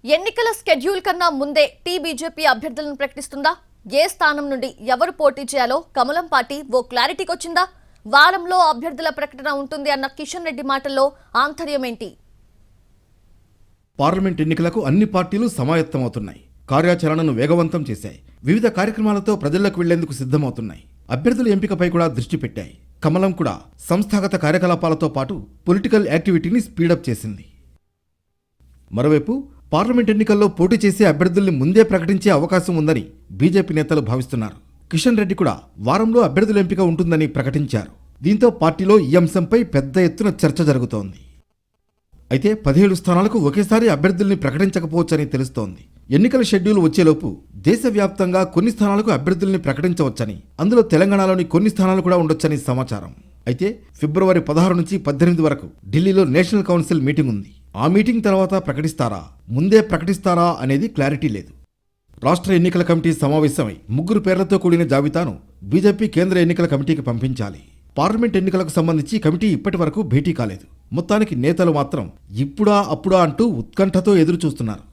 ఎన్నికల స్కెడ్యూల్ కన్నా ముందే బీజేపీ అభ్యర్థులను ప్రకటిస్తుందా? ఏ స్థానం నుండి ఎవరు పోటీ చేయాలో కమలం పార్టీ ఓ క్లారిటీకి వచ్చిందా? వారంలో అభ్యర్థుల ప్రకటన ఉంటుంది అన్న కిషన్ రెడ్డి మాటల్లో ఆంతర్యం ఏంటి? పార్లమెంట్ ఎన్నికలకు అన్ని పార్టీలు సమాయత్తమవుతున్నాయి. కార్యాచరణను వేగవంతం చేశాయి. వివిధ కార్యక్రమాలతో ప్రజల్లోకి వెళ్లేందుకు సిద్ధమవుతున్నాయి. అభ్యర్థుల ఎంపికపై కూడా దృష్టి పెట్టాయి. కమలం కూడా సంస్థాగత కార్యకలాపాలతో పాటు పొలిటికల్ యాక్టివిటీని స్పీడప్ చేసింది. మరోవైపు పార్లమెంట్ ఎన్నికల్లో పోటీ చేసే అభ్యర్థుల్ని ముందే ప్రకటించే అవకాశం ఉందని బీజేపీ నేతలు భావిస్తున్నారు. కిషన్ రెడ్డి కూడా వారంలో అభ్యర్థుల ఎంపిక ఉంటుందని ప్రకటించారు. దీంతో పార్టీలో ఈ అంశంపై పెద్ద ఎత్తున చర్చ జరుగుతోంది. అయితే 17 స్థానాలకు ఒకేసారి అభ్యర్థుల్ని ప్రకటించకపోవచ్చని తెలుస్తోంది. ఎన్నికల షెడ్యూల్ వచ్చేలోపు దేశవ్యాప్తంగా కొన్ని స్థానాలకు అభ్యర్థుల్ని ప్రకటించవచ్చని, అందులో తెలంగాణలోని కొన్ని స్థానాలు కూడా ఉండొచ్చని సమాచారం. అయితే ఫిబ్రవరి 16 నుంచి 18 వరకు ఢిల్లీలో నేషనల్ కౌన్సిల్ మీటింగ్ ఉంది. ఆ మీటింగ్ తర్వాత ప్రకటిస్తారా, ముందే ప్రకటిస్తారా అనేది క్లారిటీ లేదు. రాష్ట్ర ఎన్నికల కమిటీ సమావేశమై 3 పేర్లతో కూడిన జాబితాను బీజేపీ కేంద్ర ఎన్నికల కమిటీకి పంపించాలి. పార్లమెంట్ ఎన్నికలకు సంబంధించి కమిటీ ఇప్పటి వరకు భేటీ కాలేదు. మొత్తానికి నేతలు మాత్రం ఇప్పుడా అప్పుడా అంటూ ఉత్కంఠతో ఎదురు చూస్తున్నారు.